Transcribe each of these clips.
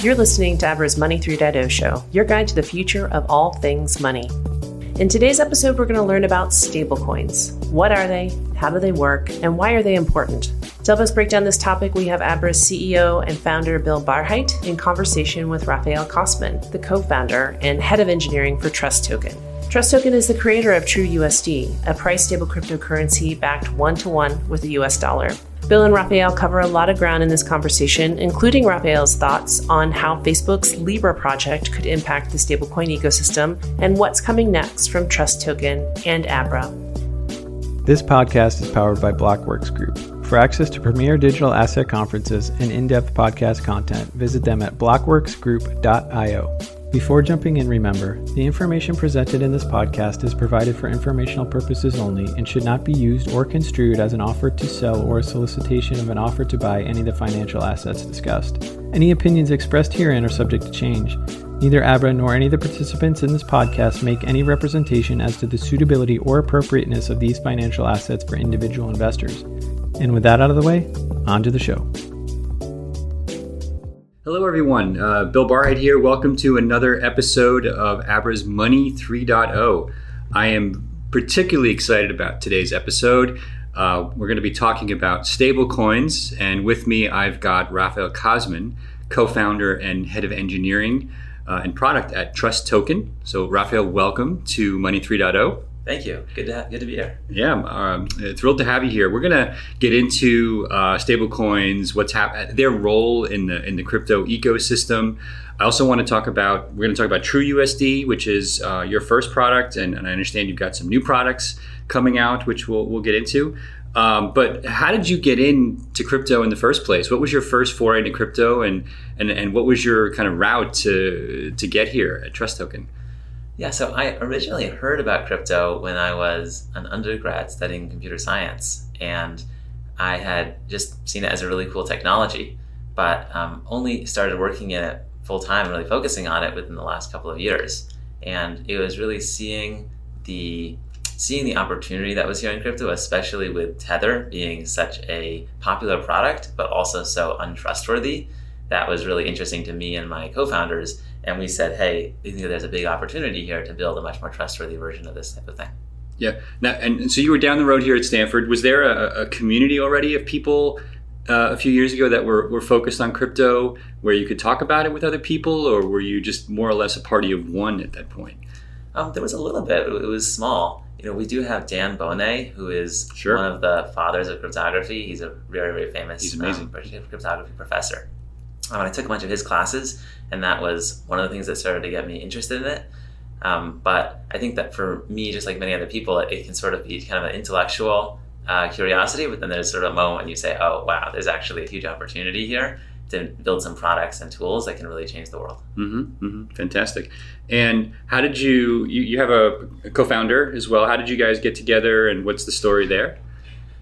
You're listening to Abra's Money 3.0 show, your guide to the future of all things money. In today's episode, we're going to learn about stablecoins. What are they? How do they work? And why are they important? To help us break down this topic, we have Abra's CEO and founder Bill Barhydt in conversation with Rafael Cosman, the co-founder and head of engineering for TrustToken. TrustToken is the creator of TrueUSD, a price-stable cryptocurrency backed one-to-one with the US dollar. Bill and Rafael cover a lot of ground in this conversation, including Rafael's thoughts on how Facebook's Libra project could impact the stablecoin ecosystem and what's coming next from TrustToken and Abra. This podcast is powered by BlockWorks Group. For access to premier digital asset conferences and in-depth podcast content, visit them at blockworksgroup.io. Before jumping in, remember, the information presented in this podcast is provided for informational purposes only and should not be used or construed as an offer to sell or a solicitation of an offer to buy any of the financial assets discussed. Any opinions expressed herein are subject to change. Neither Abra nor any of the participants in this podcast make any representation as to the suitability or appropriateness of these financial assets for individual investors. And with that out of the way, on to the show. Hello, everyone. Bill Barhydt here. Welcome to another episode of Abra's Money 3.0. I am particularly excited about today's episode. We're going to be talking about stablecoins, and with me, I've got Rafael Cosman, co-founder and head of engineering and product at TrustToken. So, Rafael, welcome to Money 3.0. Thank you. Good to be here. Yeah, thrilled to have you here. We're going to get into stablecoins, their role in the crypto ecosystem. I also want to talk about, we're going to talk about TrueUSD, which is your first product, and I understand you've got some new products coming out, which we'll get into. But how did you get into crypto in the first place? What was your first foray into crypto, and what was your kind of route to get here at TrustToken? Yeah, so I originally heard about crypto when I was an undergrad studying computer science, and I had just seen it as a really cool technology, but only started working in it full time, really focusing on it within the last couple of years. And it was really seeing the opportunity that was here in crypto, especially with Tether being such a popular product, but also so untrustworthy. That was really interesting to me and my co-founders. And we said, hey, we think that there's a big opportunity here to build a much more trustworthy version of this type of thing. Yeah. Now, and so you were down the road here at Stanford. Was there a community already of people a few years ago that were focused on crypto where you could talk about it with other people, or were you just more or less a party of one at that point? There was a little bit. It was small. We do have Dan Bonet, who is one of the fathers of cryptography. He's a very, very famous cryptography professor. I took a bunch of his classes, and that was one of the things that started to get me interested in it. But I think that for me, just like many other people, it can sort of be kind of an intellectual curiosity, but then there's sort of a moment when you say, oh, wow, there's actually a huge opportunity here to build some products and tools that can really change the world. Fantastic. And how did you have a co-founder as well. How did you guys get together, and what's the story there?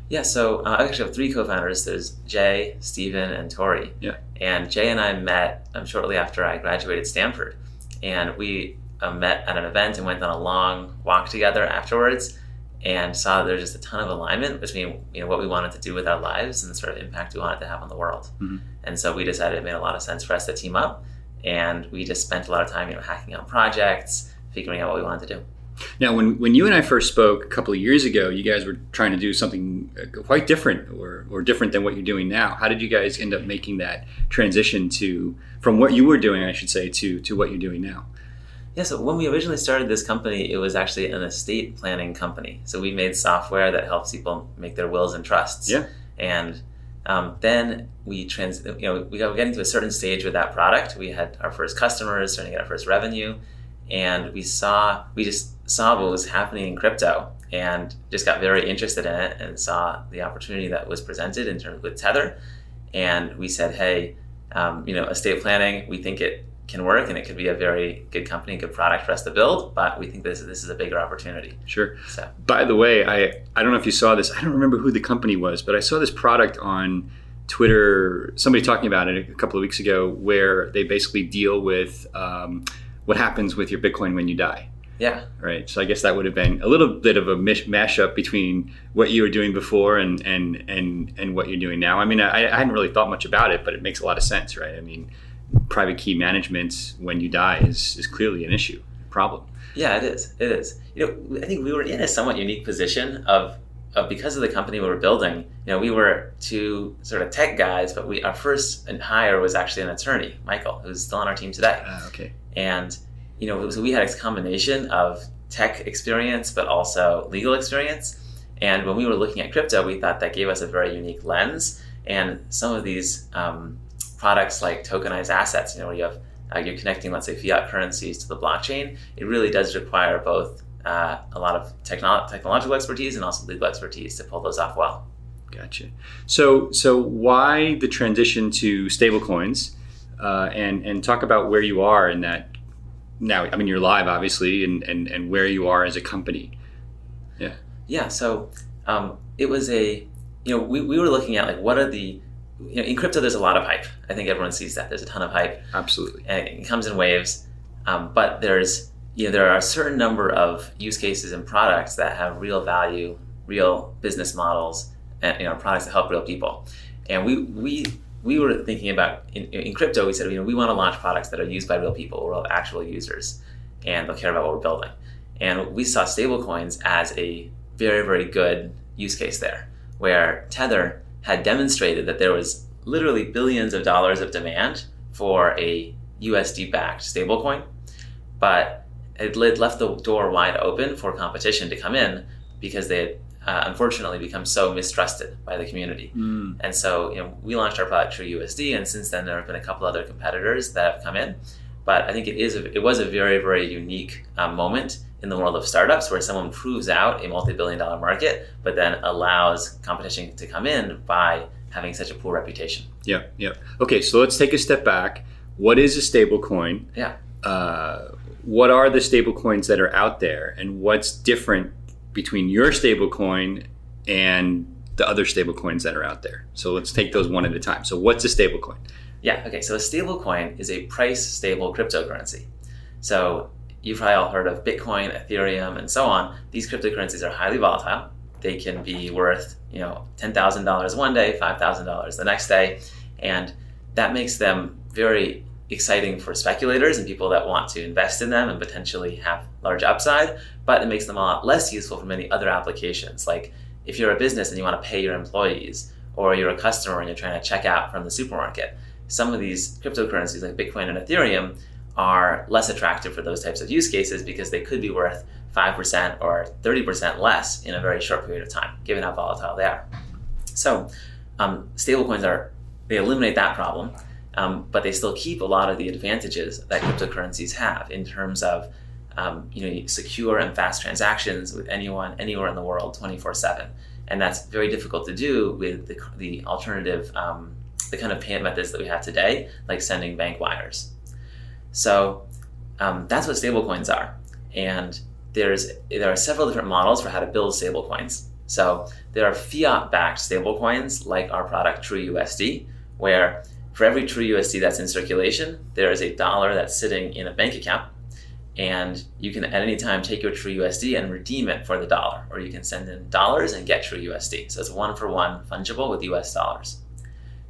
Yeah, so I actually have three co-founders. There's Jay, Steven, and Tori. Yeah. And Jay and I met shortly after I graduated Stanford. And we met at an event and went on a long walk together afterwards, and saw that there's just a ton of alignment between what we wanted to do with our lives and the sort of impact we wanted to have on the world. And so we decided it made a lot of sense for us to team up, and we just spent a lot of time hacking out projects, figuring out what we wanted to do. Now, when you and I first spoke a couple of years ago, you guys were trying to do something quite different or different than what you're doing now. How did you guys end up making that transition from what you were doing, I should say, to what you're doing now? Yeah, so when we originally started this company, it was actually an estate planning company. So we made software that helps people make their wills and trusts. Yeah. And then we were getting to a certain stage with that product. We had our first customers, starting to get our first revenue, and we just saw what was happening in crypto and just got very interested in it and saw the opportunity that was presented in terms with Tether. And we said, hey, estate planning, we think it can work and it could be a very good company, good product for us to build, but we think this is a bigger opportunity. Sure. So, by the way, I don't know if you saw this. I don't remember who the company was, but I saw this product on Twitter, somebody talking about it a couple of weeks ago, where they basically deal with what happens with your Bitcoin when you die. Yeah. Right. So I guess that would have been a little bit of a mashup between what you were doing before and what you're doing now. I mean, I hadn't really thought much about it, but it makes a lot of sense, right? I mean, private key management when you die is clearly an issue, problem. Yeah, it is. It is. I think we were in a somewhat unique position of because of the company we were building. We were two sort of tech guys, but our first hire was actually an attorney, Michael, who's still on our team today. Okay. And so we had a combination of tech experience, but also legal experience. And when we were looking at crypto, we thought that gave us a very unique lens. And some of these products like tokenized assets, where you have you're connecting, let's say, fiat currencies to the blockchain, it really does require both a lot of technological expertise and also legal expertise to pull those off well. Gotcha. So why the transition to stablecoins, and talk about where you are in that now? I mean, you're live, obviously, and where you are as a company. Yeah. Yeah. So it was we were looking at what are the in crypto, there's a lot of hype. I think everyone sees that. There's a ton of hype. Absolutely. And it comes in waves. But there are a certain number of use cases and products that have real value, real business models, and products that help real people. And we were thinking about in crypto. We said we want to launch products that are used by real people, real actual users, and they'll care about what we're building. And we saw stablecoins as a very, very good use case there, where Tether had demonstrated that there was literally billions of dollars of demand for a USD-backed stablecoin, but it left the door wide open for competition to come in because they had unfortunately become so mistrusted by the community. And so we launched our product TrueUSD, and since then there have been a couple other competitors that have come in. But I think it was a very, very unique moment in the world of startups where someone proves out a multi-billion-dollar market, but then allows competition to come in by having such a poor reputation. Yeah. Okay, so let's take a step back. What is a stablecoin? Yeah. What are the stablecoins that are out there, and what's different between your stablecoin and the other stablecoins that are out there? So let's take those one at a time. So what's a stablecoin? Yeah. Okay. So a stablecoin is a price-stable cryptocurrency. So you've probably all heard of Bitcoin, Ethereum, and so on. These cryptocurrencies are highly volatile. They can be worth, $10,000 one day, $5,000 the next day, and that makes them very exciting for speculators and people that want to invest in them and potentially have large upside. But it makes them a lot less useful for many other applications, like if you're a business and you want to pay your employees, or you're a customer and you're trying to check out from the supermarket. Some of these cryptocurrencies like Bitcoin and Ethereum are less attractive for those types of use cases because they could be worth 5% or 30% less in a very short period of time, given how volatile they are. So stablecoins they eliminate that problem, but they still keep a lot of the advantages that cryptocurrencies have in terms of secure and fast transactions with anyone, anywhere in the world, 24/7. And that's very difficult to do with the alternative, the kind of payment methods that we have today, like sending bank wires. So that's what stablecoins are. And there are several different models for how to build stablecoins. So there are fiat-backed stablecoins like our product TrueUSD, where for every TrueUSD that's in circulation, there is $1 that's sitting in a bank account. And you can at any time take your TrueUSD and redeem it for the $1, or you can send in dollars and get TrueUSD. So it's 1-for-1 fungible with US dollars.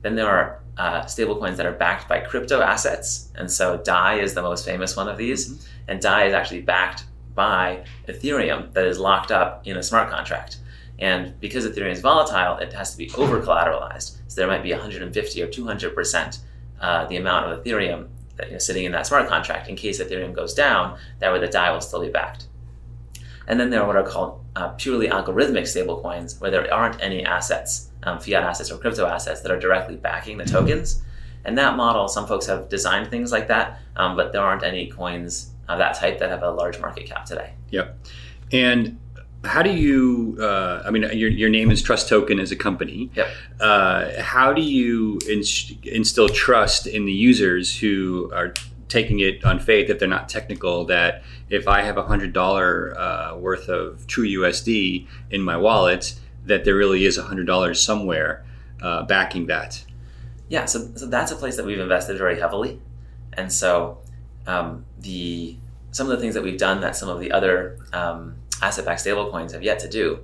Then there are stablecoins that are backed by crypto assets. And so DAI is the most famous one of these. Mm-hmm. And DAI is actually backed by Ethereum that is locked up in a smart contract. And because Ethereum is volatile, it has to be over collateralized. So there might be 150 or 200% the amount of Ethereum that sitting in that smart contract. In case Ethereum goes down, that way the DAI will still be backed. And then there are what are called purely algorithmic stablecoins, where there aren't any assets, fiat assets or crypto assets that are directly backing the tokens. And that model, some folks have designed things like that, but there aren't any coins of that type that have a large market cap today. Yep. And how do you, your name is TrustToken as a company. Yep. How do you instill trust in the users who are taking it on faith, if they're not technical, that if I have $100 worth of TrueUSD in my wallet, that there really is $100 somewhere backing that? Yeah, so that's a place that we've invested very heavily. And so some of the things that we've done that some of the other asset-backed stablecoins have yet to do,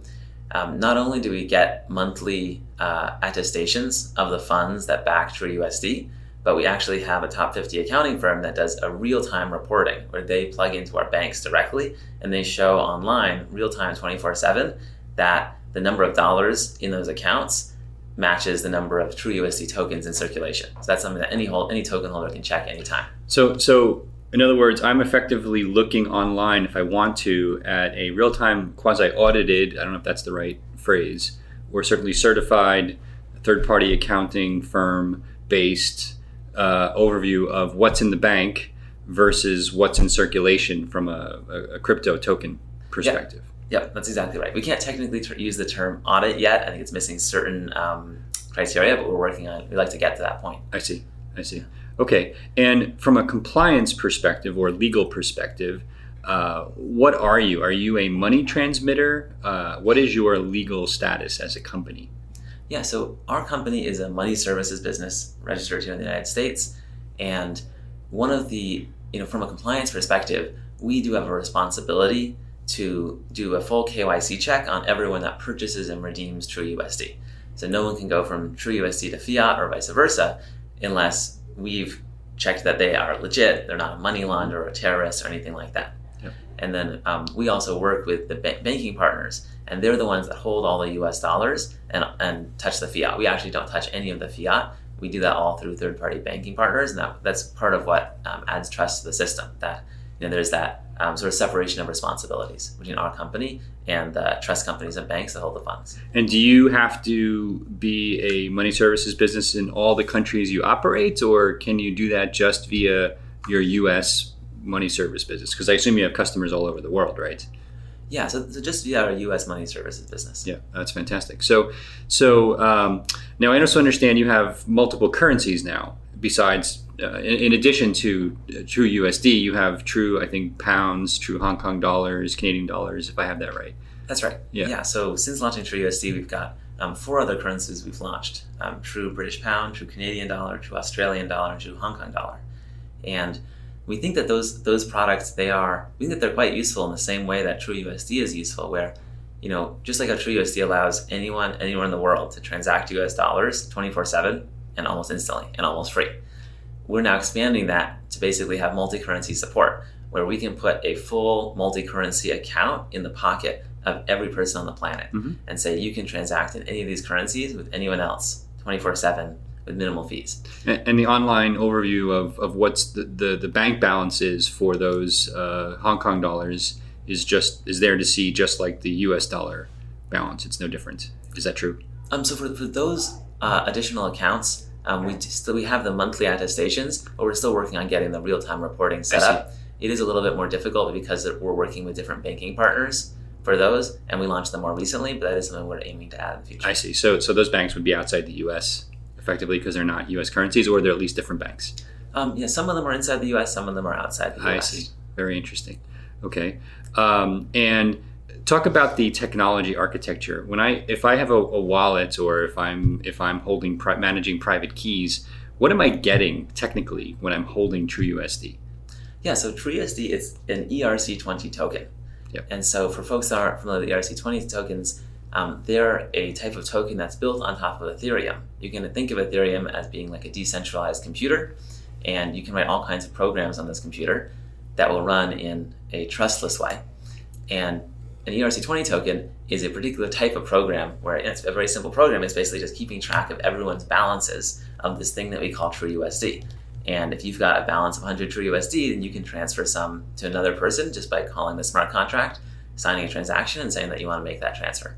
not only do we get monthly attestations of the funds that back TrueUSD, but we actually have a top 50 accounting firm that does a real-time reporting where they plug into our banks directly and they show online real-time 24/7 that the number of dollars in those accounts matches the number of true USD tokens in circulation. So that's something that any token holder can check anytime. So in other words, I'm effectively looking online if I want to at a real-time quasi-audited, I don't know if that's the right phrase, or certainly certified third-party accounting firm based overview of what's in the bank versus what's in circulation from a crypto token perspective. Yep, that's exactly right. We can't technically use the term audit yet. I think it's missing certain criteria, but we're working on it. We'd like to get to that point. I see. Okay, and from a compliance perspective or legal perspective, what are you? Are you a money transmitter? What is your legal status as a company? Yeah, so our company is a money services business registered here in the United States. And one of the, from a compliance perspective, we do have a responsibility to do a full KYC check on everyone that purchases and redeems True USD. So no one can go from True USD to fiat or vice versa unless we've checked that they are legit, they're not a money launderer or a terrorist or anything like that. Yep. And then we also work with the banking partners, and they're the ones that hold all the US dollars and touch the fiat. We actually don't touch any of the fiat. We do that all through third-party banking partners, and that's part of what adds trust to the system, that there's that sort of separation of responsibilities between our company and the trust companies and banks that hold the funds. And do you have to be a money services business in all the countries you operate, or can you do that just via your US money service business? Because I assume you have customers all over the world, right? Yeah, so just via our U.S. money services business. Yeah, that's fantastic. So now I also understand you have multiple currencies now. Besides, in addition to True USD, you have True, I think, pounds, True Hong Kong dollars, Canadian dollars, if I have that right. That's right. Yeah. So since launching True USD, we've got 4 other currencies we've launched: True British Pound, True Canadian Dollar, True Australian Dollar, and True Hong Kong Dollar. And we think that those products, we think that they're quite useful in the same way that True USD is useful, where, just like how True USD allows anyone, anywhere in the world to transact US dollars 24/7 and almost instantly and almost free. We're now expanding that to basically have multi-currency support, where we can put a full multi-currency account in the pocket of every person on the planet and say, you can transact in any of these currencies with anyone else 24/7 with minimal fees. And the online overview of what's the bank balance is for those Hong Kong dollars is there to see, just like the US dollar balance. It's no different. Is that true? So for those additional accounts, we have the monthly attestations, but we're still working on getting the real-time reporting set up. It is a little bit more difficult because we're working with different banking partners for those, and we launched them more recently, but that is something we're aiming to add in the future. I see. So those banks would be outside the US effectively because they're not US currencies, or they're at least different banks? Some of them are inside the US, some of them are outside the US. I see. Very interesting. Okay. And talk about the technology architecture. If I have a wallet, or if I'm holding managing private keys, what am I getting technically when I'm holding True USD? Yeah, so True USD is an ERC20 token. Yep. And so for folks that aren't familiar with ERC20 tokens, they're a type of token that's built on top of Ethereum. You can think of Ethereum as being like a decentralized computer, and you can write all kinds of programs on this computer that will run in a trustless way. And an ERC20 token is a particular type of program where it's a very simple program. It's basically just keeping track of everyone's balances of this thing that we call True USD. And if you've got a balance of 100 True USD, then you can transfer some to another person just by calling the smart contract, signing a transaction, and saying that you want to make that transfer.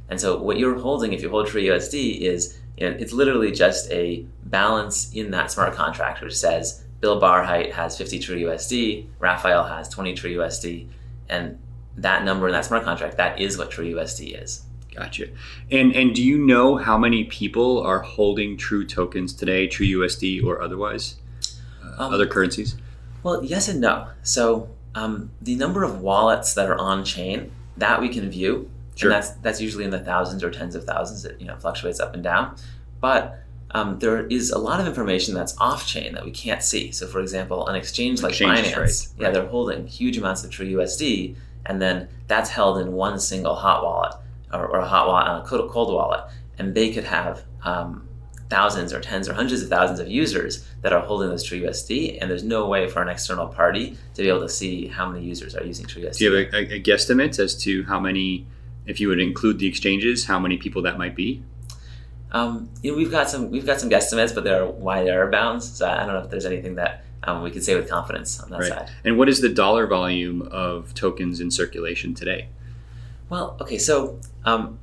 And so what you're holding, if you hold True USD, is it's literally just a balance in that smart contract, which says Bill Barhydt has 50 True USD, Rafael has 20 True USD, and that number in that smart contract, that is what True USD is. Gotcha. And do you know how many people are holding True tokens today, True USD or otherwise, other currencies? Well, yes and no. So the number of wallets that are on chain, that we can view. Sure. And that's usually in the thousands or tens of thousands. It fluctuates up and down. But there is a lot of information that's off chain that we can't see. So for example, an exchange like Binance, right. They're holding huge amounts of True USD, and then that's held in one single hot wallet or a hot wallet on a cold wallet. And they could have thousands or tens or hundreds of thousands of users that are holding this TrueUSD, and there's no way for an external party to be able to see how many users are using TrueUSD. Do you have a guesstimate as to how many, if you would include the exchanges, how many people that might be? We've got some guesstimates, but there are wide error bounds. So I don't know if there's anything that we could say with confidence on that side. And what is the dollar volume of tokens in circulation today? Well, okay, so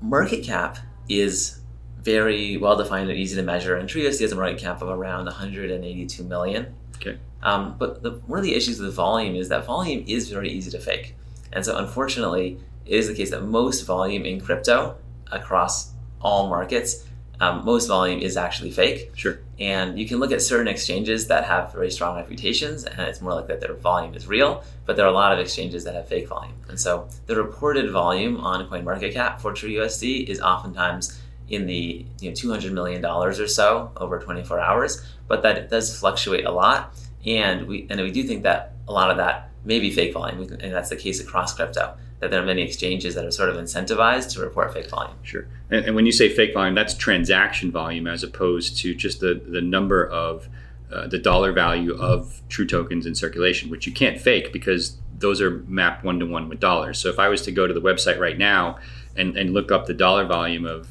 market cap is very well defined and easy to measure, and TrueUSD has a market cap of around 182 million. Okay. But one of the issues with volume is that volume is very easy to fake, and so unfortunately, it is the case that most volume in crypto across all markets, most volume is actually fake. Sure. And you can look at certain exchanges that have very strong reputations, and it's more like that their volume is real, but there are a lot of exchanges that have fake volume. And so the reported volume on CoinMarketCap for TrueUSD is oftentimes in the $200 million or so over 24 hours, but that does fluctuate a lot. And we do think that a lot of that may be fake volume, and that's the case across crypto, that there are many exchanges that are sort of incentivized to report fake volume. Sure. And when you say fake volume, that's transaction volume as opposed to just the number of the dollar value of true tokens in circulation, which you can't fake because those are mapped one-to-one with dollars. So if I was to go to the website right now and look up the dollar volume of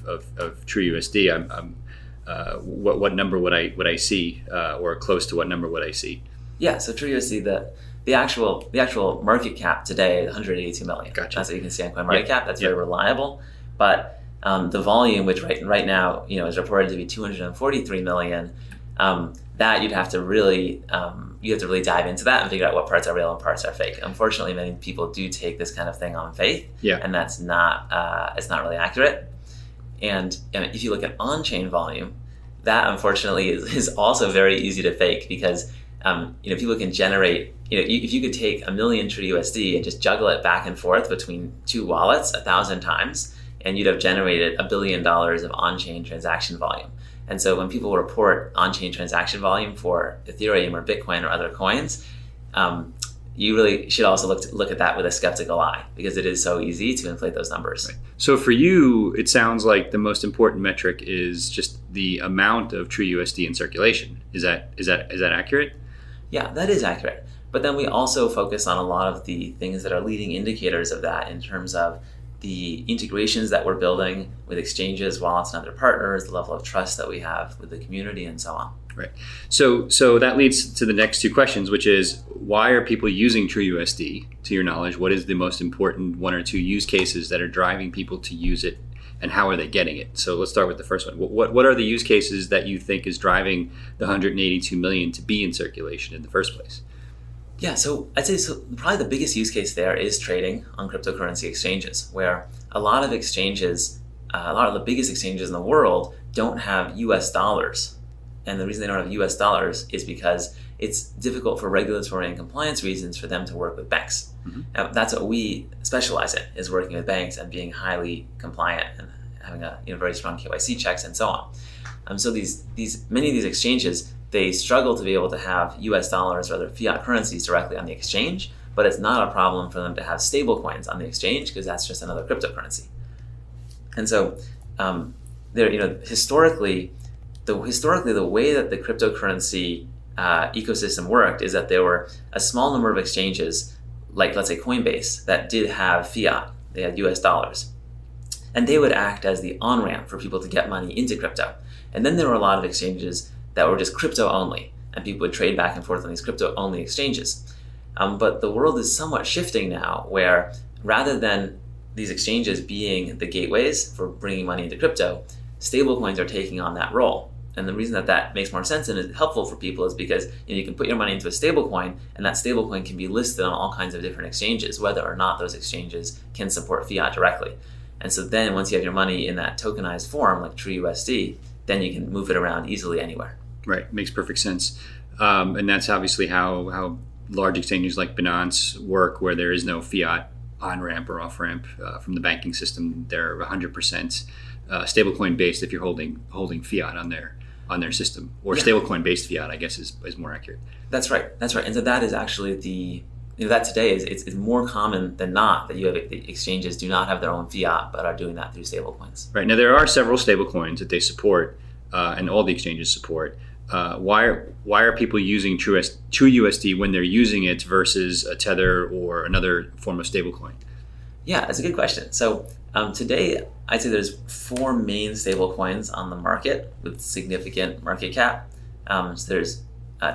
TrueUSD, what number would I see, or close to what number would I see? Yeah, so TrueUSD, the actual market cap today is 182 million. Gotcha. That's what you can see on CoinMarketCap. That's very reliable. But the volume, which right now is reported to be 243 million, that you'd have to really dive into that and figure out what parts are real and parts are fake. Unfortunately, many people do take this kind of thing on faith, and that's not it's not really accurate. And if you look at on-chain volume, that unfortunately is also very easy to fake because people can generate. If you could take 1 million TrueUSD and just juggle it back and forth between two wallets 1,000 times, and you'd have generated $1 billion of on-chain transaction volume. And so when people report on-chain transaction volume for Ethereum or Bitcoin or other coins, you really should also look at that with a skeptical eye because it is so easy to inflate those numbers. Right. So for you, it sounds like the most important metric is just the amount of TrueUSD in circulation. Is that accurate? Yeah, that is accurate. But then we also focus on a lot of the things that are leading indicators of that in terms of the integrations that we're building with exchanges, wallets, and other partners, the level of trust that we have with the community, and so on. Right. So that leads to the next two questions, which is why are people using TrueUSD? To your knowledge, what is the most important one or two use cases that are driving people to use it, and how are they getting it? So let's start with the first one. What are the use cases that you think is driving the 182 million to be in circulation in the first place? Yeah, so I'd say probably the biggest use case there is trading on cryptocurrency exchanges, where a lot of the biggest exchanges in the world don't have US dollars. And the reason they don't have US dollars is because it's difficult for regulatory and compliance reasons for them to work with banks. Mm-hmm. Now, that's what we specialize in, is working with banks and being highly compliant and having very strong KYC checks and so on. So many of these exchanges, they struggle to be able to have US dollars or other fiat currencies directly on the exchange, but it's not a problem for them to have stablecoins on the exchange because that's just another cryptocurrency. And so, historically, the way that the cryptocurrency ecosystem worked is that there were a small number of exchanges, like let's say Coinbase, that did have fiat. They had US dollars. And they would act as the on-ramp for people to get money into crypto. And then there were a lot of exchanges that were just crypto only, and people would trade back and forth on these crypto only exchanges. But the world is somewhat shifting now, where rather than these exchanges being the gateways for bringing money into crypto, stablecoins are taking on that role. And the reason that makes more sense and is helpful for people is because you can put your money into a stablecoin, and that stablecoin can be listed on all kinds of different exchanges, whether or not those exchanges can support fiat directly. And so then once you have your money in that tokenized form, like TrueUSD, then you can move it around easily anywhere. Right, makes perfect sense. And that's obviously how large exchanges like Binance work, where there is no fiat on-ramp or off-ramp from the banking system. They're 100% stablecoin based if you're holding fiat on their system, or stablecoin based fiat, I guess is more accurate. That's right. And so that is actually that today it's more common than not that you have the exchanges do not have their own fiat but are doing that through stablecoins. Right. Now there are several stablecoins that they support. and all the exchanges support. Why are people using TrueUSD when they're using it versus a Tether or another form of stablecoin? Yeah, that's a good question. So today, I'd say there's 4 main stablecoins on the market with significant market cap. So there's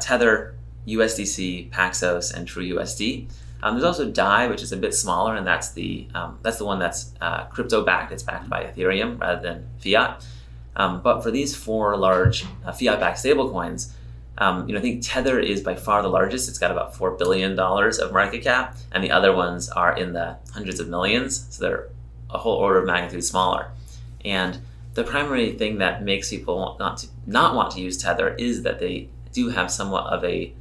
Tether, USDC, Paxos, and TrueUSD. There's also DAI, which is a bit smaller, and that's the one that's crypto-backed. It's backed by Ethereum rather than fiat. But for these 4 large fiat-backed stablecoins, I think Tether is by far the largest. It's got about $4 billion of market cap, and the other ones are in the hundreds of millions. So they're a whole order of magnitude smaller. And the primary thing that makes people not want to use Tether is that they do have somewhat of a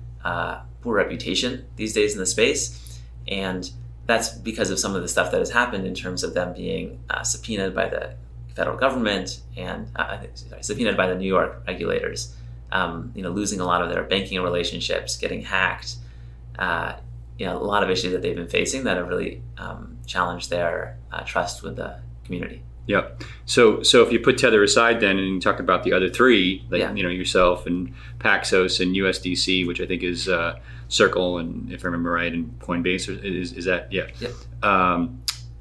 poor reputation these days in the space. And that's because of some of the stuff that has happened in terms of them being subpoenaed by the federal government and subpoenaed by the New York regulators, losing a lot of their banking relationships, getting hacked, a lot of issues that they've been facing that have really challenged their trust with the community. Yeah. So if you put Tether aside then and you talk about the other 3, yourself and Paxos and USDC, which I think is Circle and, if I remember right, and Coinbase, is that? Yeah.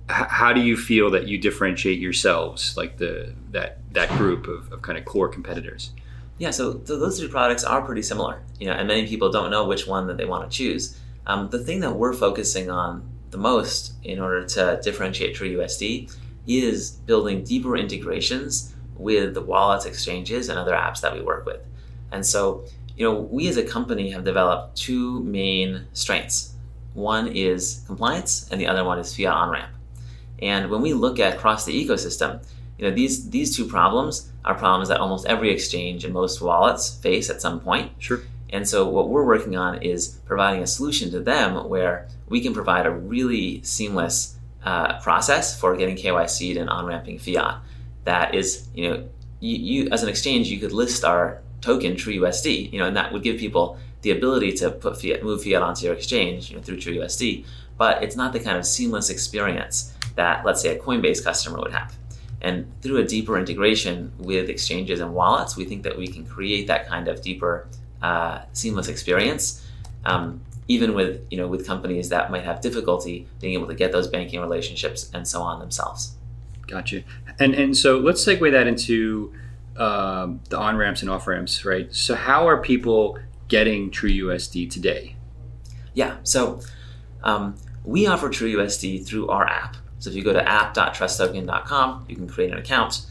How do you feel that you differentiate yourselves, like that group of kind of core competitors? Yeah, so those 2 products are pretty similar, and many people don't know which one that they want to choose. The thing that we're focusing on the most in order to differentiate TrueUSD is building deeper integrations with the wallets, exchanges, and other apps that we work with. And so, we as a company have developed 2 main strengths. One is compliance, and the other one is fiat on-ramp. And when we look at across the ecosystem, these 2 problems are problems that almost every exchange and most wallets face at some point. Sure. And so what we're working on is providing a solution to them where we can provide a really seamless process for getting KYC'd and on-ramping fiat. That is, you as an exchange, you could list our token TrueUSD, and that would give people the ability to move fiat onto your exchange through TrueUSD. But it's not the kind of seamless experience that, let's say, a Coinbase customer would have. And through a deeper integration with exchanges and wallets, we think that we can create that kind of deeper, seamless experience, even with companies that might have difficulty being able to get those banking relationships and so on themselves. Gotcha. And so let's segue that into the on-ramps and off-ramps, right? So how are people getting TrueUSD today? Yeah, so we offer TrueUSD through our app. So if you go to app.trusttoken.com, you can create an account.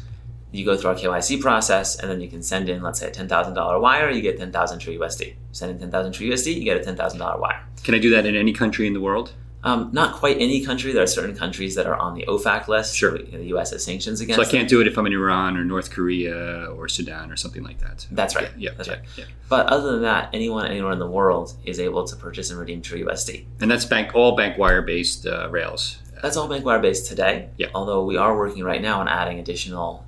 You go through our KYC process, and then you can send in, let's say, a $10,000 wire, you get 10,000 TrueUSD. Send in 10,000 TrueUSD, you get a $10,000 wire. Can I do that in any country in the world? Not quite any country. There are certain countries that are on the OFAC list. Sure. The U.S. has sanctions against So I can't do it if I'm in Iran or North Korea or Sudan or something like that. That's right. Yeah. That's right. Yeah. But other than that, anyone anywhere in the world is able to purchase and redeem TrueUSD. And that's all bank wire-based rails. That's all bank wire-based today. Yeah. Although we are working right now on adding additional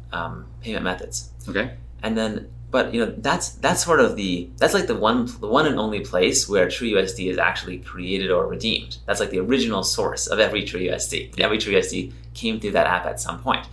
payment methods. Okay. And then, but that's sort of that's like the one and only place where TrueUSD is actually created or redeemed. That's like the original source of every TrueUSD. Every TrueUSD came through that app at some point.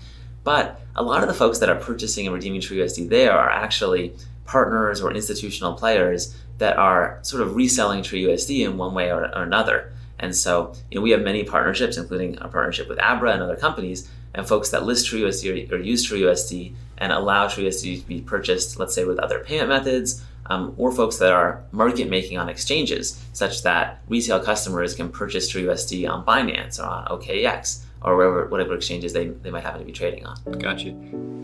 But a lot of the folks that are purchasing and redeeming TrueUSD there are actually partners or institutional players that are sort of reselling TrueUSD in one way or another. And so, we have many partnerships, including our partnership with Abra and other companies, and folks that list TrueUSD or use TrueUSD and allow TrueUSD to be purchased, let's say, with other payment methods, or folks that are market making on exchanges, such that retail customers can purchase TrueUSD on Binance or on OKX or whatever exchanges they might happen to be trading on. Gotcha.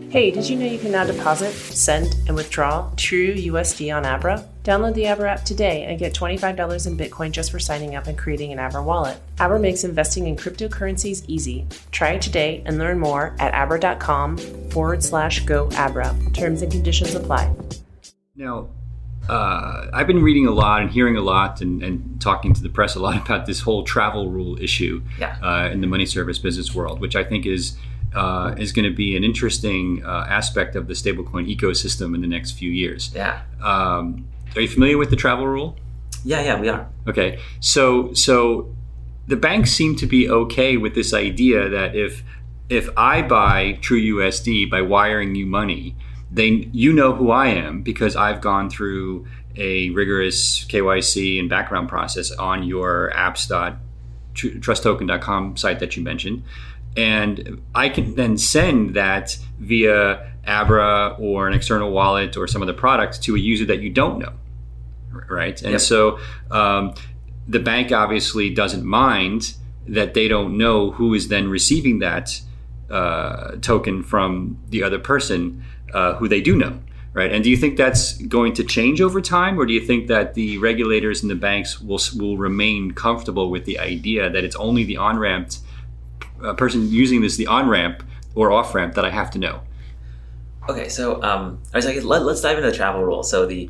Hey, did you know you can now deposit, send, and withdraw TrueUSD on Abra? Download the Abra app today and get $25 in Bitcoin just for signing up and creating an Abra wallet. Abra makes investing in cryptocurrencies easy. Try it today and learn more at abra.com/go Abra. Terms and conditions apply. Now, I've been reading a lot and hearing a lot and talking to the press a lot about this whole travel rule issue in the money service business world, which I think is going to be an interesting aspect of the stablecoin ecosystem in the next few years. Yeah. Are you familiar with the travel rule? Yeah, we are. Okay. So the banks seem to be okay with this idea that if I buy TrueUSD by wiring you money, you know who I am because I've gone through a rigorous KYC and background process on your apps.trusttoken.com site that you mentioned. And I can then send that via Abra or an external wallet or some other product to a user that you don't know, right? And so the bank obviously doesn't mind that they don't know who is then receiving that token from the other person who they do know, right? And do you think that's going to change over time, or do you think that the regulators and the banks will remain comfortable with the idea that it's only the on-ramped person using this, the on-ramp or off-ramp, that I have to know? Okay, so let's dive into the travel rule. So the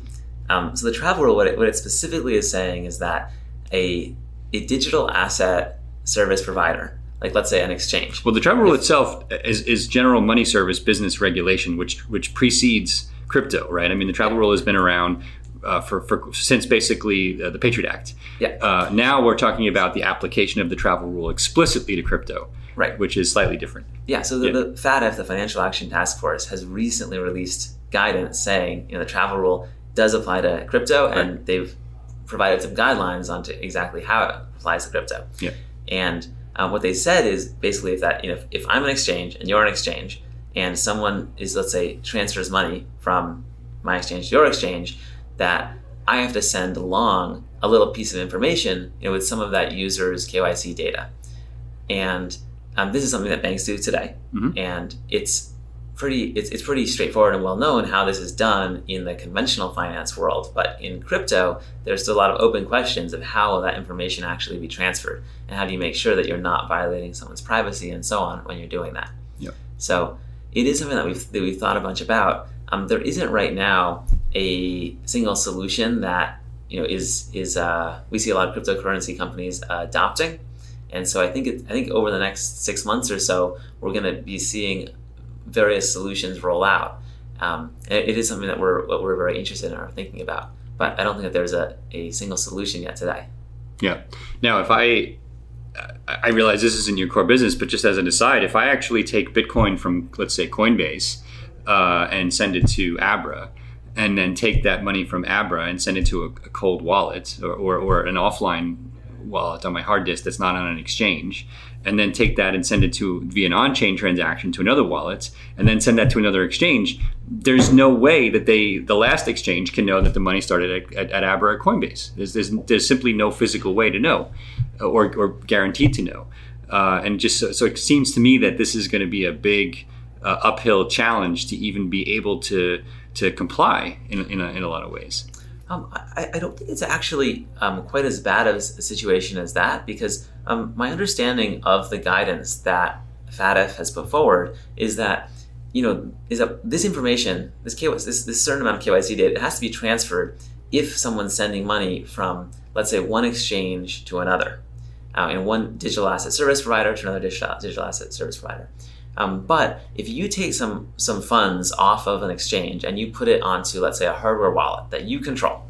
travel rule, what it specifically is saying is that a digital asset service provider, like let's say an exchange. Well, the travel rule itself is general money service business regulation, which precedes crypto, right? I mean, the travel rule has been around since basically the Patriot Act. Yeah. Now we're talking about the application of the travel rule explicitly to crypto, right? Which is slightly different. Yeah. So the FATF, the Financial Action Task Force, has recently released guidance saying the travel rule does apply to crypto, right, and they've provided some guidelines onto exactly how it applies to crypto. Yeah. And what they said is basically if I'm an exchange and you're an exchange, and someone is, let's say, transfers money from my exchange to your exchange, that I have to send along a little piece of information, with some of that user's KYC data. And this is something that banks do today, and it's pretty straightforward and well known how this is done in the conventional finance world. But in crypto, there's still a lot of open questions of how will that information actually be transferred, and how do you make sure that you're not violating someone's privacy and so on when you're doing that. Yep. So it is something that we've thought a bunch about. There isn't right now a single solution that is we see a lot of cryptocurrency companies adopting, and so I think over the next 6 months or so we're going to be seeing various solutions roll out. It is something that we're very interested in or thinking about, but I don't think that there's a single solution yet today. Yeah. Now, if I realize this isn't your core business, but just as an aside, if I actually take Bitcoin from, let's say, Coinbase and send it to Abra, and then take that money from Abra and send it to a cold wallet or an offline wallet on my hard disk that's not on an exchange, and then take that and send it via an on-chain transaction to another wallet, and then send that to another exchange, there's no way that the last exchange can know that the money started at Abra or Coinbase. There's simply no physical way to know, or guaranteed to know. And just so it seems to me that this is going to be a big uphill challenge to even be able to comply in a lot of ways. I don't think it's actually quite as bad of a situation as that, because my understanding of the guidance that FATF has put forward is that this information, this certain amount of KYC data, it has to be transferred if someone's sending money from, let's say, one exchange to another, and one digital asset service provider to another digital asset service provider. But if you take some funds off of an exchange and you put it onto, let's say, a hardware wallet that you control,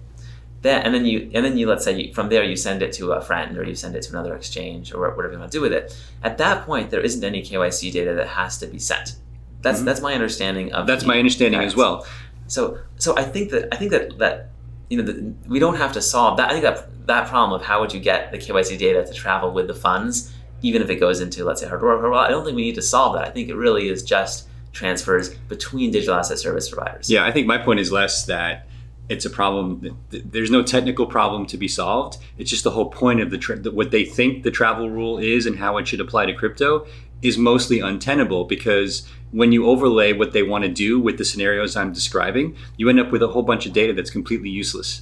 and then you let's say from there you send it to a friend, or you send it to another exchange, or whatever you want to do with it. At that point, there isn't any KYC data that has to be sent. That's my understanding of. That's my understanding as well. So I think that we don't have to solve that. I think that problem of how would you get the KYC data to travel with the funds, even if it goes into, let's say, hardware, I don't think we need to solve that. I think it really is just transfers between digital asset service providers. Yeah, I think my point is less that it's a problem. There's no technical problem to be solved. It's just the whole point of what they think the travel rule is and how it should apply to crypto is mostly untenable, because when you overlay what they want to do with the scenarios I'm describing, you end up with a whole bunch of data that's completely useless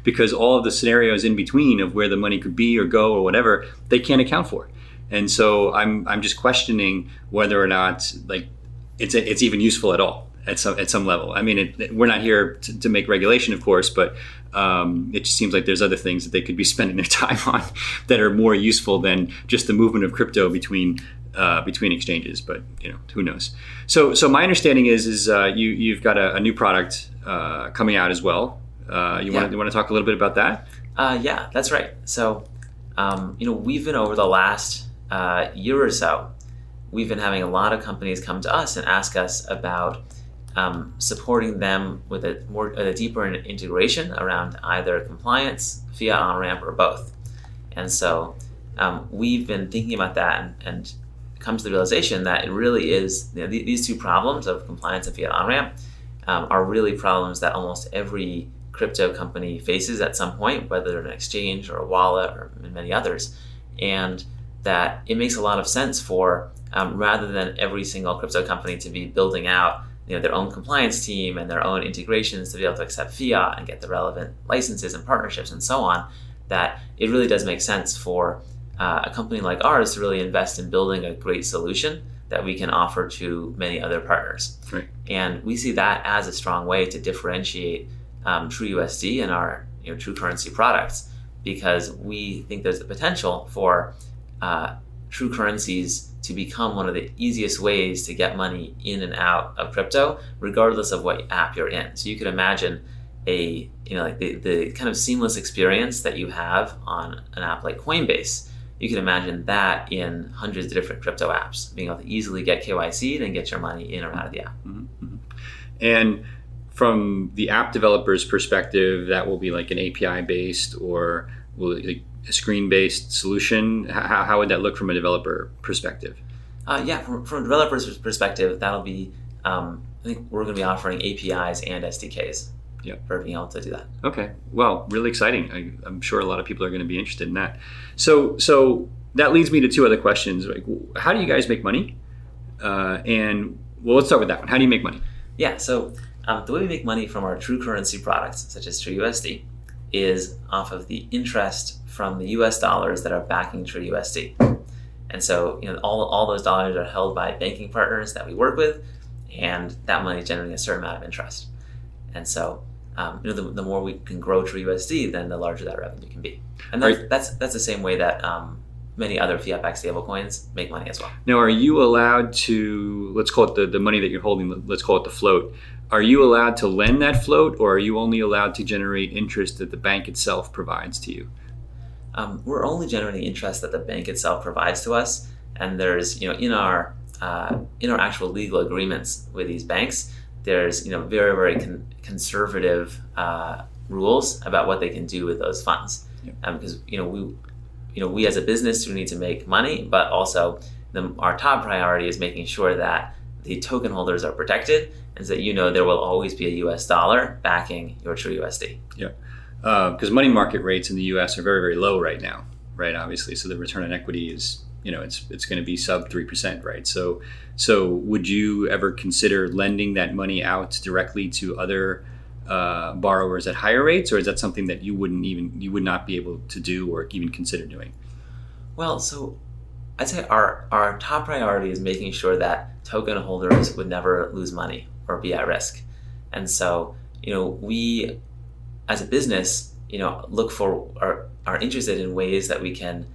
because all of the scenarios in between of where the money could be or go or whatever, they can't account for. And so I'm just questioning whether or not it's even useful at all at some level. I mean, we're not here to make regulation, of course, but it just seems like there's other things that they could be spending their time on that are more useful than just the movement of crypto between exchanges. But who knows? So my understanding is you've got a new product coming out as well. You want to talk a little bit about that? Yeah, that's right. So we've been, over the last year or so, we've been having a lot of companies come to us and ask us about supporting them with a deeper integration around either compliance, fiat on-ramp, or both. And so we've been thinking about that and come to the realization that it really is, these two problems of compliance and fiat on-ramp are really problems that almost every crypto company faces at some point, whether they're an exchange or a wallet or many others. And that it makes a lot of sense for, rather than every single crypto company to be building out their own compliance team and their own integrations to be able to accept fiat and get the relevant licenses and partnerships and so on, that it really does make sense for a company like ours to really invest in building a great solution that we can offer to many other partners. Right. And we see that as a strong way to differentiate TrueUSD and our true currency products, because we think there's a potential for true currencies to become one of the easiest ways to get money in and out of crypto, regardless of what app you're in. So you could imagine the kind of seamless experience that you have on an app like Coinbase. You can imagine that in hundreds of different crypto apps, being able to easily get KYC'd and get your money in or out of the app. Mm-hmm. And from the app developer's perspective, that will be like an API-based or will it, like a screen-based solution? How would that look from a developer perspective? From a developer's perspective, that'll be, I think we're going to be offering APIs and SDKs for being able to do that. Okay. Well, really exciting. I'm sure a lot of people are going to be interested in that. So that leads me to two other questions. Like, how do you guys make money? And let's start with that one. How do you make money? Yeah. So the way we make money from our true currency products, such as TrueUSD, is off of the interest from the US dollars that are backing TrueUSD. And so, all those dollars are held by banking partners that we work with, and that money is generating a certain amount of interest. And so, the more we can grow TrueUSD, then the larger that revenue can be. And that's the same way that many other fiat-backed stablecoins make money as well. Now, are you allowed to, let's call it the money that you're holding, let's call it the float. Are you allowed to lend that float, or are you only allowed to generate interest that the bank itself provides to you? We're only generating interest that the bank itself provides to us, and there's, in our actual legal agreements with these banks, there's, very, very conservative rules about what they can do with those funds. Because, we as a business do need to make money, but also our top priority is making sure that the token holders are protected, and so there will always be a US dollar backing your TrueUSD. Yeah. Because money market rates in the U.S. are very, very low right now, right? Obviously, so the return on equity is, it's going to be sub 3%, right? So would you ever consider lending that money out directly to other borrowers at higher rates, or is that something that you would not be able to do or even consider doing? Well, so I'd say our top priority is making sure that token holders would never lose money or be at risk, and so we, as a business, look for are interested in ways that we can,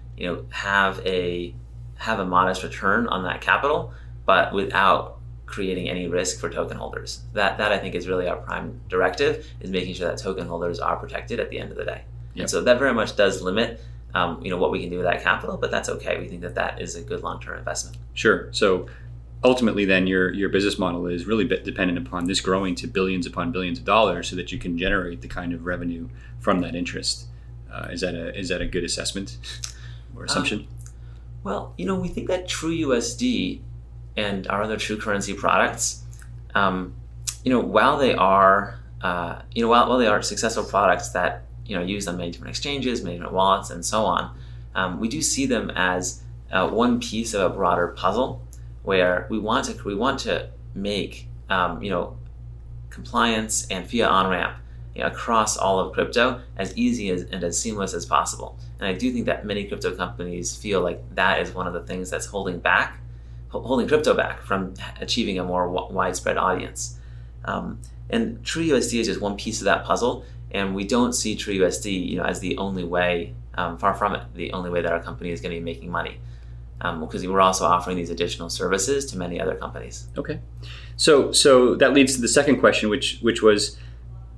have a modest return on that capital, but without creating any risk for token holders. That I think is really our prime directive, is making sure that token holders are protected at the end of the day. Yep. And so that very much does limit, what we can do with that capital, but that's okay. We think that is a good long-term investment. Sure. So ultimately, then your business model is really dependent upon this growing to billions upon billions of dollars, so that you can generate the kind of revenue from that interest. Is that a good assessment or assumption? Well, we think that TrueUSD and our other true currency products, while they are successful products that used on many different exchanges, many different wallets, and so on, we do see them as one piece of a broader puzzle, where we want to make compliance and fiat on-ramp across all of crypto as easy and as seamless as possible. And I do think that many crypto companies feel like that is one of the things that's holding crypto back from achieving a more widespread audience. And TrueUSD is just one piece of that puzzle, and we don't see TrueUSD as the only way, far from it, the only way that our company is going to be making money. Because we're also offering these additional services to many other companies. Okay. So that leads to the second question, which was,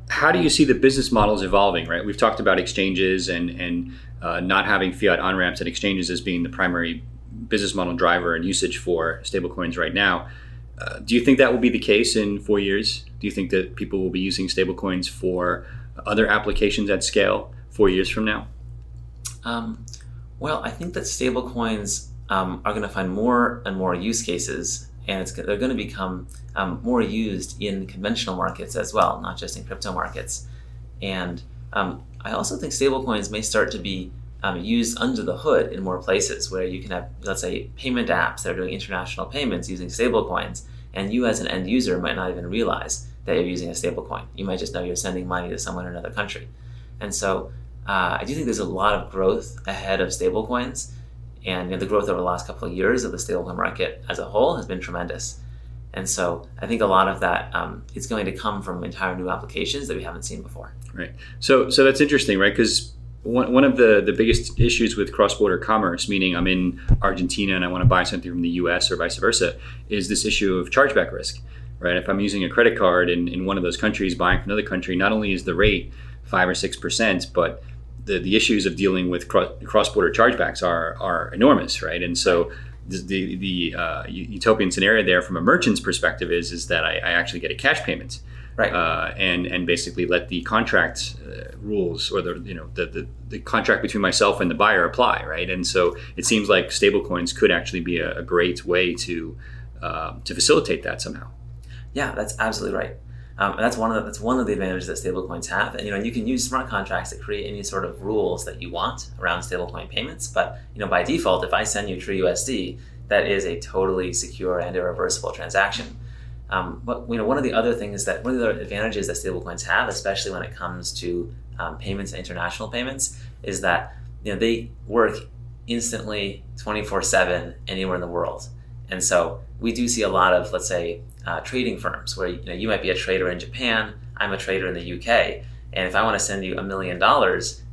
how do you see the business models evolving, right? We've talked about exchanges and not having fiat on-ramps at exchanges as being the primary business model driver and usage for stablecoins right now. Do you think that will be the case in 4 years? Do you think that people will be using stablecoins for other applications at scale 4 years from now? Well, I think that stablecoins are going to find more and more use cases, and they're going to become more used in conventional markets as well, not just in crypto markets. And I also think stablecoins may start to be used under the hood in more places where you can have, let's say, payment apps that are doing international payments using stablecoins, and you as an end user might not even realize that you're using a stablecoin. You might just know you're sending money to someone in another country. And so I do think there's a lot of growth ahead of stablecoins, and the growth over the last couple of years of the stablecoin market as a whole has been tremendous. And so I think a lot of that is going to come from entire new applications that we haven't seen before. Right. So that's interesting, right? Because one of the biggest issues with cross-border commerce, meaning I'm in Argentina and I want to buy something from the US or vice versa, is this issue of chargeback risk, right? If I'm using a credit card in one of those countries, buying from another country, not only is the rate 5 or 6%, but the issues of dealing with cross-border chargebacks are enormous, right? And so the utopian scenario there from a merchant's perspective is that I actually get a cash payment, right? And basically let the contract rules or the contract between myself and the buyer apply, right? And so it seems like stablecoins could actually be a great way to facilitate that somehow. Yeah, that's absolutely right. And that's one of the advantages that stablecoins have. And you can use smart contracts to create any sort of rules that you want around stablecoin payments. But by default, if I send you TrueUSD, that is a totally secure and irreversible transaction. But one of the other advantages that stablecoins have, especially when it comes to payments and international payments, is that they work instantly, 24/7, anywhere in the world. And so we do see a lot of, let's say, trading firms where you might be a trader in Japan, I'm a trader in the UK, and if I want to send you $1 million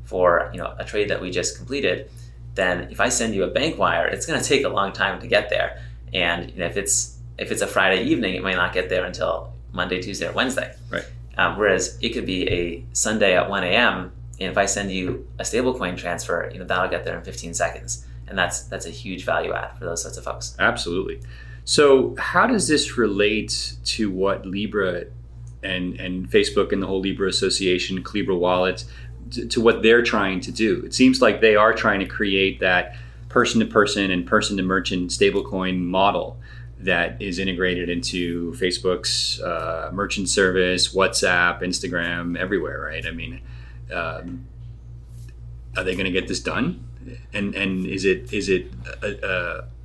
for a trade that we just completed, then if I send you a bank wire, it's going to take a long time to get there. And if it's a Friday evening, it might not get there until Monday, Tuesday, or Wednesday. Right. Whereas it could be a Sunday at 1 a.m. and if I send you a stablecoin transfer, that'll get there in 15 seconds. And that's a huge value add for those sorts of folks. Absolutely. So how does this relate to what Libra and Facebook and the whole Libra Association, Libra Wallet, to what they're trying to do? It seems like they are trying to create that person-to-person and person-to-merchant stablecoin model that is integrated into Facebook's merchant service, WhatsApp, Instagram, everywhere, right? I mean, are they going to get this done? And is it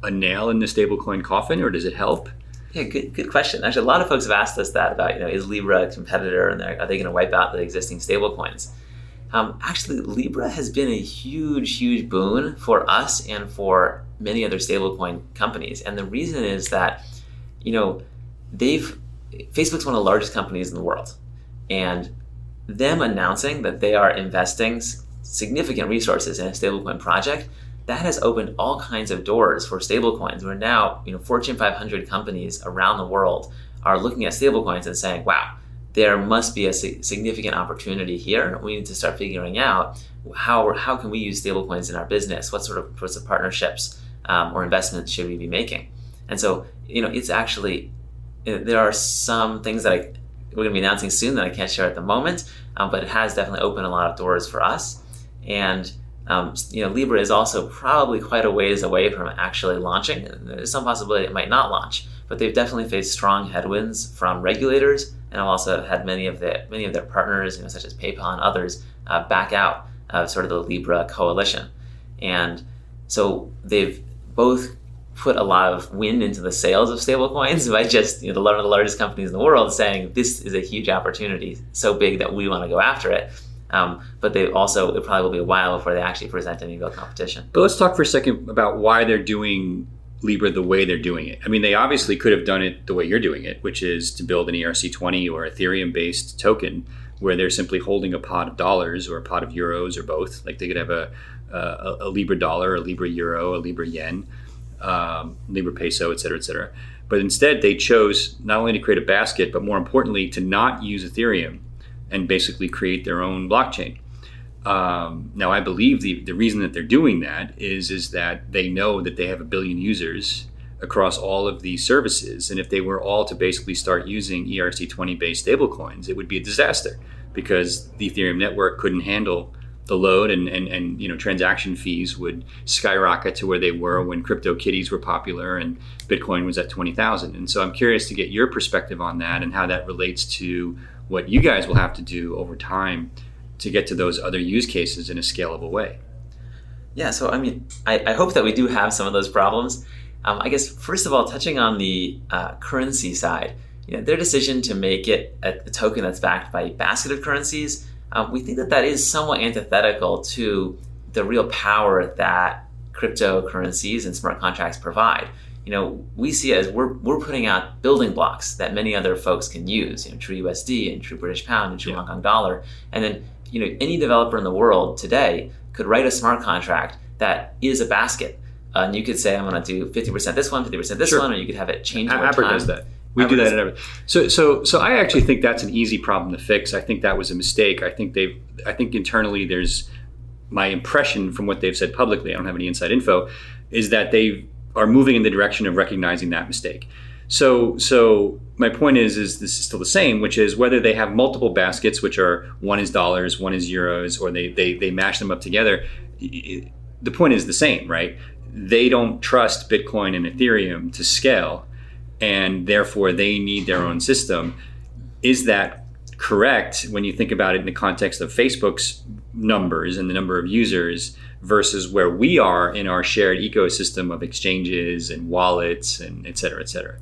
a nail in the stablecoin coffin, or does it help? Yeah, good question. Actually, a lot of folks have asked us that about, is Libra a competitor, and are they going to wipe out the existing stablecoins? Actually, Libra has been a huge boon for us and for many other stablecoin companies. And the reason is that, Facebook's one of the largest companies in the world. And them announcing that they are investing significant resources in a stablecoin project, that has opened all kinds of doors for stablecoins. Where now, Fortune 500 companies around the world are looking at stablecoins and saying, wow, there must be a significant opportunity here. We need to start figuring out how can we use stablecoins in our business? What sorts of partnerships or investments should we be making? And so, it's actually, there are some things that we're going to be announcing soon that I can't share at the moment, but it has definitely opened a lot of doors for us. And Libra is also probably quite a ways away from actually launching. There's some possibility it might not launch, but they've definitely faced strong headwinds from regulators, and have also had many of their partners, such as PayPal and others, back out of sort of the Libra coalition. And so they've both put a lot of wind into the sails of stablecoins by just one of the largest companies in the world saying this is a huge opportunity, so big that we want to go after it. But it probably will be a while before they actually present any real competition. But let's talk for a second about why they're doing Libra the way they're doing it. I mean, they obviously could have done it the way you're doing it, which is to build an ERC20 or Ethereum-based token where they're simply holding a pot of dollars or a pot of euros or both. Like they could have a Libra dollar, a Libra euro, a Libra yen, Libra peso, et cetera, et cetera. But instead, they chose not only to create a basket, but more importantly, to not use Ethereum and basically create their own blockchain. Now, I believe the reason that they're doing that is that they know that they have 1 billion users across all of these services. And if they were all to basically start using ERC20 based stablecoins, it would be a disaster because the Ethereum network couldn't handle the load, and transaction fees would skyrocket to where they were when CryptoKitties were popular and Bitcoin was at 20,000. And so I'm curious to get your perspective on that and how that relates to what you guys will have to do over time to get to those other use cases in a scalable way. Yeah, so I hope that we do have some of those problems. I guess, first of all, touching on the currency side, their decision to make it a token that's backed by a basket of currencies, we think that is somewhat antithetical to the real power that cryptocurrencies and smart contracts provide. We see it as we're putting out building blocks that many other folks can use, True USD and True British Pound and True Hong Kong Dollar. And then, any developer in the world today could write a smart contract that is a basket. And you could say, I'm going to do 50% this one, 50% this one, or you could have it change over Abra time. does that. We do that in everything. So I actually think that's an easy problem to fix. I think that was a mistake. I think internally there's, my impression from what they've said publicly, I don't have any inside info, is that they are moving in the direction of recognizing that mistake. So my point is this is still the same, which is whether they have multiple baskets, which are one is dollars, one is euros, or they mash them up together, the point is the same, right? They don't trust Bitcoin and Ethereum to scale, and therefore they need their own system. Is that correct when you think about it in the context of Facebook's numbers and the number of users versus where we are in our shared ecosystem of exchanges and wallets and et cetera, et cetera?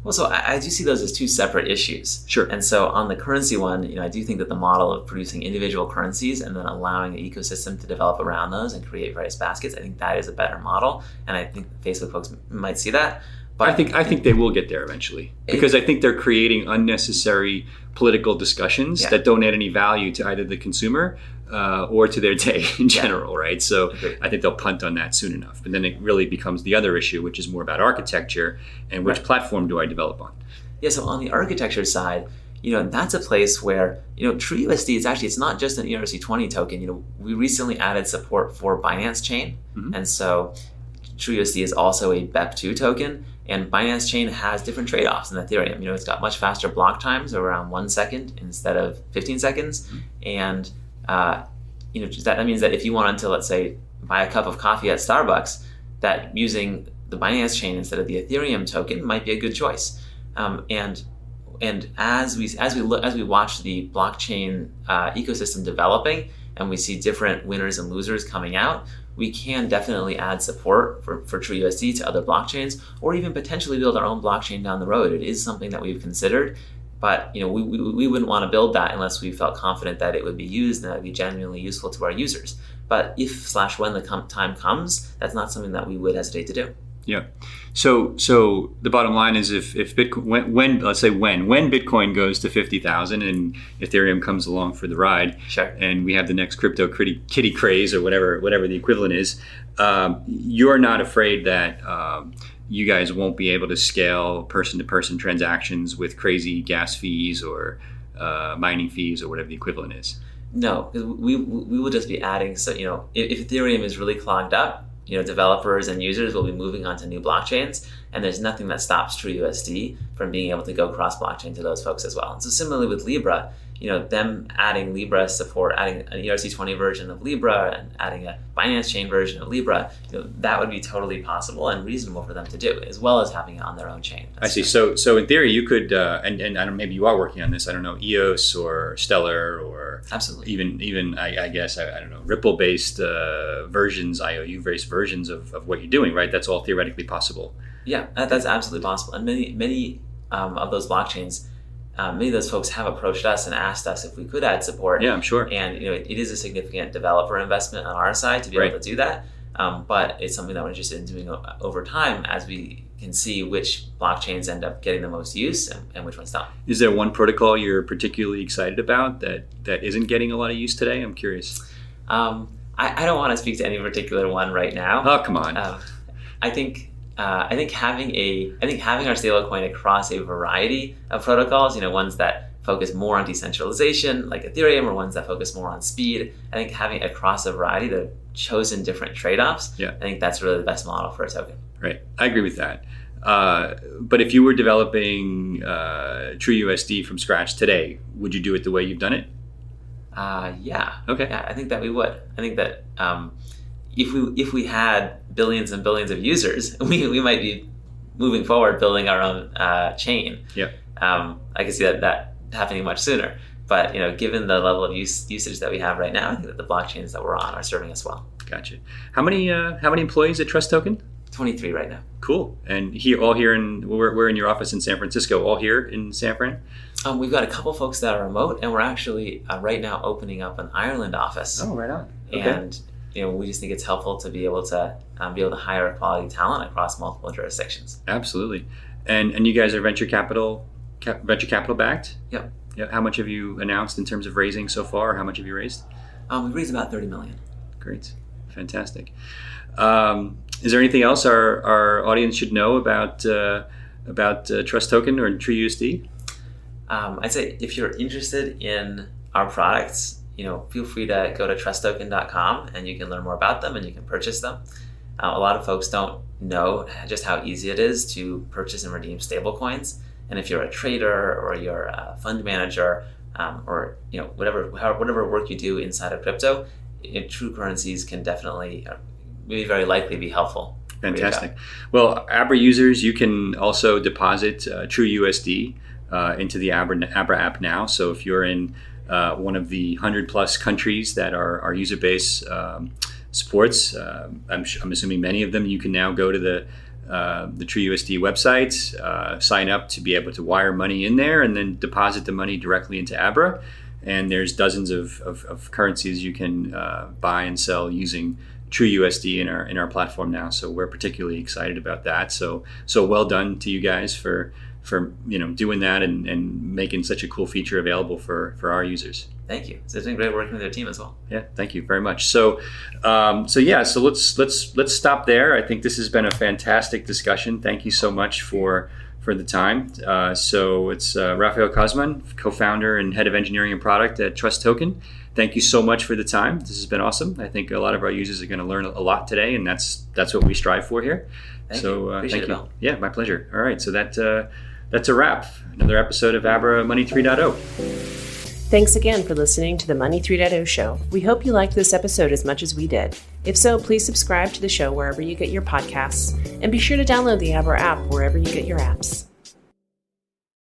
Well, so I do see those as two separate issues. Sure. And so on the currency one, I do think that the model of producing individual currencies and then allowing the ecosystem to develop around those and create various baskets, I think that is a better model. And I think Facebook folks might see that. But I think they will get there eventually, because I think they're creating unnecessary political discussions that don't add any value to either the consumer or to their day in general, right? So I think they'll punt on that soon enough. But then it really becomes the other issue, which is more about architecture and which platform do I develop on? Yeah, so on the architecture side, that's a place where, True USD is actually, it's not just an ERC20 token. We recently added support for Binance Chain. Mm-hmm. And so True USD is also a BEP2 token. And Binance Chain has different trade-offs than Ethereum. It's got much faster block times, around 1 second instead of 15 seconds. Mm-hmm. And that means that if you wanted to, let's say, buy a cup of coffee at Starbucks, that using the Binance Chain instead of the Ethereum token might be a good choice. And as we watch the blockchain ecosystem developing, and we see different winners and losers coming out, we can definitely add support for TrueUSD to other blockchains, or even potentially build our own blockchain down the road. It is something that we've considered, but we wouldn't want to build that unless we felt confident that it would be used and that it would be genuinely useful to our users. But when the time comes, that's not something that we would hesitate to do. Yeah. So the bottom line is if Bitcoin, when Bitcoin goes to 50,000 and Ethereum comes along for the ride, sure, and we have the next crypto kitty craze or whatever the equivalent is, you're not afraid that you guys won't be able to scale person-to-person transactions with crazy gas fees or mining fees or whatever the equivalent is? No, because we will just be adding. So if Ethereum is really clogged up, developers and users will be moving on to new blockchains, and there's nothing that stops TrueUSD from being able to go cross-blockchain to those folks as well. And so similarly with Libra, them adding Libra support, adding an ERC20 version of Libra and adding a Binance Chain version of Libra, that would be totally possible and reasonable for them to do, as well as having it on their own chain. I see. So in theory, you could, and I don't, maybe you are working on this, I don't know, EOS or Stellar or absolutely even I guess, I don't know, Ripple-based versions, IOU-based versions of what you're doing, right? That's all theoretically possible. Yeah, that's absolutely possible. And many of those blockchains, many of those folks have approached us and asked us if we could add support. Yeah, I'm sure. And it is a significant developer investment on our side to be able to do that. But it's something that we're interested in doing over time as we can see which blockchains end up getting the most use and which ones don't. Is there one protocol you're particularly excited about that isn't getting a lot of use today? I'm curious. I don't want to speak to any particular one right now. Oh, come on. I think having our stablecoin across a variety of protocols, ones that focus more on decentralization, like Ethereum, or ones that focus more on speed. I think having across a variety that have chosen different trade-offs. Yeah. I think that's really the best model for a token. Right, I agree with that. But if you were developing TrueUSD from scratch today, would you do it the way you've done it? Yeah. Okay. Yeah, I think that we would. I think that if we had billions and billions of users, we might be moving forward building our own chain. Yeah. I can see that happening much sooner. But given the level of usage that we have right now, I think that the blockchains that we're on are serving us well. Gotcha. How many employees at TrustToken? 23 right now. Cool. And we're in your office in San Francisco. All here in San Fran? We've got a couple folks that are remote, and we're actually right now opening up an Ireland office. Oh, right on. Okay. And we just think it's helpful to be able to hire quality talent across multiple jurisdictions. Absolutely. And you guys are venture capital backed? Yep. Yeah. How much have you announced in terms of raising so far? Or how much have you raised? We've raised about $30 million. Great. Fantastic. Is there anything else our audience should know about TrustToken or TrueUSD? I'd say if you're interested in our products, feel free to go to TrustToken.com and you can learn more about them and you can purchase them. A lot of folks don't know just how easy it is to purchase and redeem stablecoins. And if you're a trader or you're a fund manager or whatever work you do inside of crypto, true currencies can definitely, very likely be helpful. Fantastic. Well, Abra users, you can also deposit TrueUSD into the Abra app now. So if you're in one of the 100 plus countries that our user base supports, I'm assuming many of them, you can now go to the TrueUSD website, sign up to be able to wire money in there, and then deposit the money directly into Abra. And there's dozens of currencies you can buy and sell using TrueUSD in our platform now. So we're particularly excited about that. So well done to you guys for doing that and making such a cool feature available for our users. Thank you. It's been great working with your team as well. Yeah, thank you very much. So let's stop there. I think this has been a fantastic discussion. Thank you so much for the time. So it's Rafael Cosman, co-founder and head of engineering and product at TrustToken. Thank you so much for the time. This has been awesome. I think a lot of our users are going to learn a lot today, and that's what we strive for here. Thank you. Appreciate thank you. Bill. Yeah, my pleasure. All right, so that's a wrap. Another episode of Abra Money 3.0. Thanks again for listening to the Money 3.0 show. We hope you liked this episode as much as we did. If so, please subscribe to the show wherever you get your podcasts, and be sure to download the Abra app wherever you get your apps.